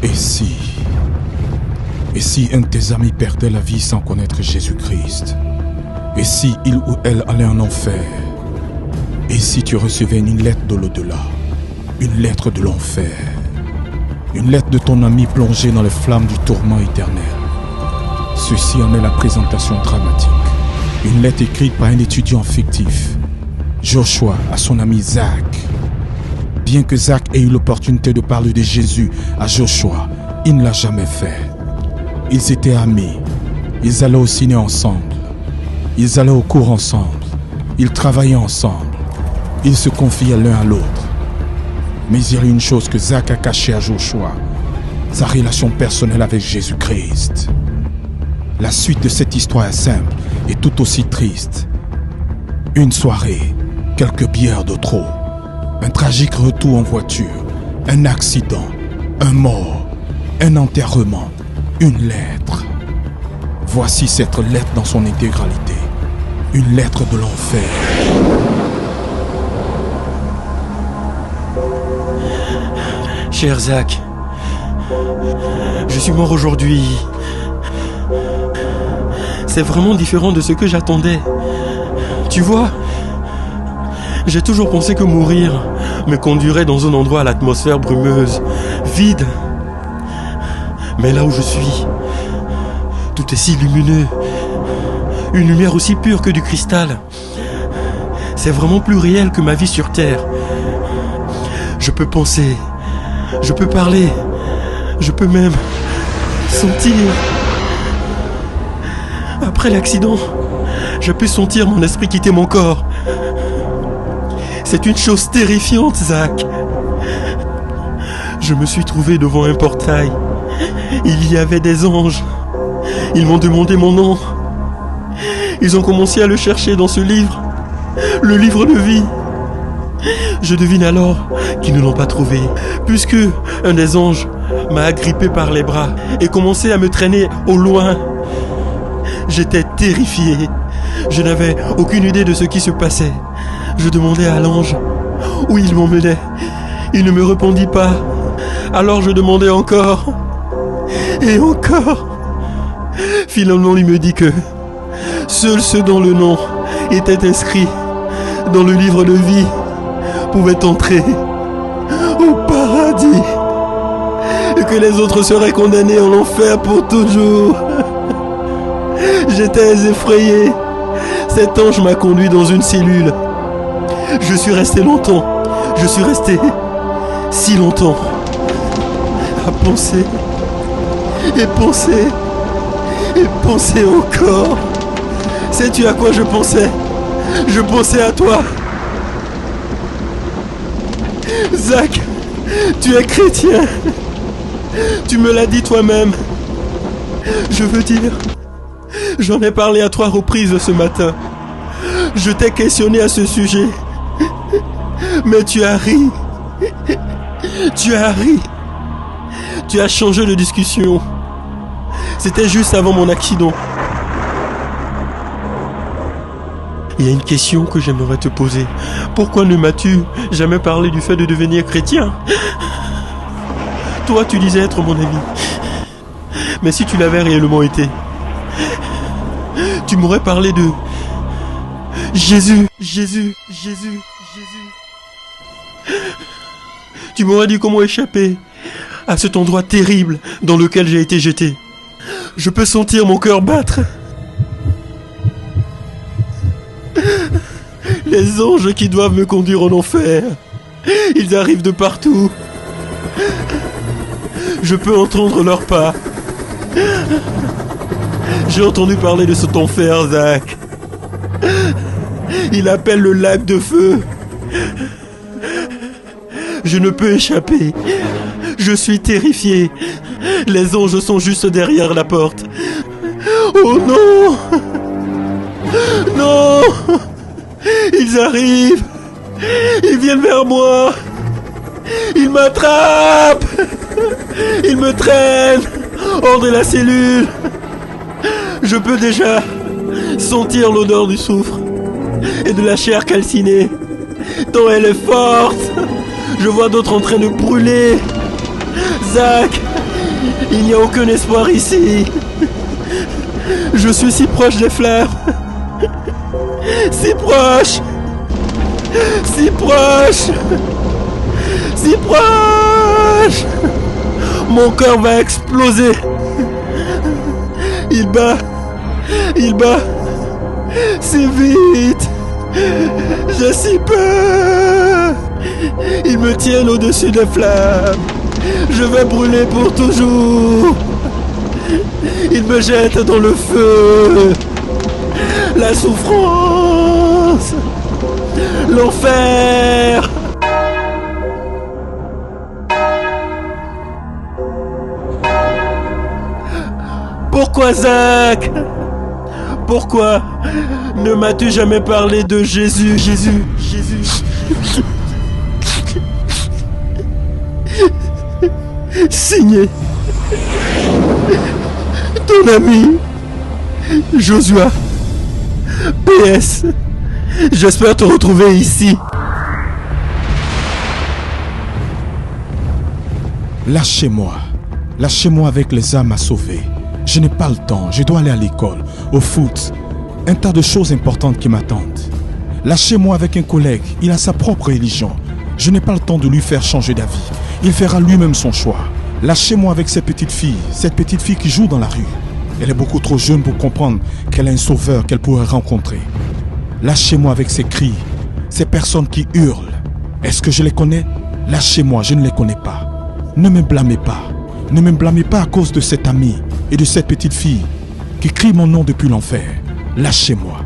Et si un de tes amis perdait la vie sans connaître Jésus-Christ? Et si il ou elle allait en enfer? Et si tu recevais une lettre de l'au-delà? Une lettre de l'enfer? Une lettre de ton ami plongé dans les flammes du tourment éternel? Ceci en est la présentation dramatique. Une lettre écrite par un étudiant fictif, Joshua, à son ami Zach. Bien que Zach ait eu l'opportunité de parler de Jésus à Joshua, il ne l'a jamais fait. Ils étaient amis, ils allaient au ciné ensemble, ils allaient au cours ensemble, ils travaillaient ensemble, ils se confiaient l'un à l'autre. Mais il y a une chose que Zach a cachée à Joshua, sa relation personnelle avec Jésus-Christ. La suite de cette histoire est simple et tout aussi triste. Une soirée, quelques bières de trop, un tragique retour en voiture, un accident, un mort, un enterrement, une lettre. Voici cette lettre dans son intégralité. Une lettre de l'enfer. Cher Zach, je suis mort aujourd'hui. C'est vraiment différent de ce que j'attendais. Tu vois, j'ai toujours pensé que mourir me conduirait dans un endroit à l'atmosphère brumeuse, vide. Mais là où je suis, tout est si lumineux. Une lumière aussi pure que du cristal. C'est vraiment plus réel que ma vie sur Terre. Je peux penser, je peux parler, je peux même sentir. Après l'accident, j'ai pu sentir mon esprit quitter mon corps. C'est une chose terrifiante, Zach. Je me suis trouvé devant un portail. Il y avait des anges. Ils m'ont demandé mon nom. Ils ont commencé à le chercher dans ce livre, le livre de vie. Je devine alors qu'ils ne l'ont pas trouvé, puisque un des anges m'a agrippé par les bras et commençait à me traîner au loin. J'étais terrifié. Je n'avais aucune idée de ce qui se passait. Je demandais à l'ange où il m'emmenait. Il ne me répondit pas. Alors je demandais encore et encore. Finalement, il me dit que seuls ceux dont le nom était inscrit dans le livre de vie pouvaient entrer au paradis et que les autres seraient condamnés en enfer pour toujours. J'étais effrayé. Cet ange m'a conduit dans une cellule. Je suis resté longtemps. Je suis resté si longtemps à penser et penser et penser encore. Sais-tu à quoi je pensais? Je pensais à toi. Zach, tu es chrétien. Tu me l'as dit toi-même. Je veux dire, j'en ai parlé à 3 reprises ce matin. Je t'ai questionné à ce sujet. Mais tu as ri. Tu as ri. Tu as changé de discussion. C'était juste avant mon accident. Il y a une question que j'aimerais te poser. Pourquoi ne m'as-tu jamais parlé du fait de devenir chrétien? Toi, tu disais être mon ami. Mais si tu l'avais réellement été, tu m'aurais parlé de Jésus, Jésus, Jésus, Jésus. Tu m'aurais dit comment échapper à cet endroit terrible dans lequel j'ai été jeté. Je peux sentir mon cœur battre. Les anges qui doivent me conduire en enfer, ils arrivent de partout. Je peux entendre leurs pas. J'ai entendu parler de cet enfer, Zach. Il appelle le lac de feu. Je ne peux échapper. Je suis terrifié. Les anges sont juste derrière la porte. Oh non! Non! Ils arrivent! Ils viennent vers moi! Ils m'attrapent! Ils me traînent hors de la cellule! Je peux déjà sentir l'odeur du soufre et de la chair calcinée. Tant elle est forte! Je vois d'autres en train de brûler! Zach! Il n'y a aucun espoir ici. Je suis si proche des flammes. Si proche. Si proche. Si proche. Mon cœur va exploser. Il bat. Il bat. C'est vite. J'ai si peur. Ils me tiennent au-dessus des flammes. Je vais brûler pour toujours. Ils me jettent dans le feu. La souffrance. L'enfer. Pourquoi, Zach? Pourquoi ne m'as-tu jamais parlé de Jésus? Jésus. Signé ton ami Joshua. PS. J'espère te retrouver ici. Lâchez-moi. Lâchez-moi avec les âmes à sauver. Je n'ai pas le temps, je dois aller à l'école, au foot. Un tas de choses importantes qui m'attendent. Lâchez-moi avec un collègue, il a sa propre religion. Je n'ai pas le temps de lui faire changer d'avis. Il fera lui-même son choix. Lâchez-moi avec cette petite fille qui joue dans la rue. Elle est beaucoup trop jeune pour comprendre qu'elle a un sauveur qu'elle pourrait rencontrer. Lâchez-moi avec ces cris, ces personnes qui hurlent. Est-ce que je les connais? Lâchez-moi, je ne les connais pas. Ne me blâmez pas. Ne me blâmez pas à cause de cet ami et de cette petite fille qui crie mon nom depuis l'enfer. Lâchez-moi.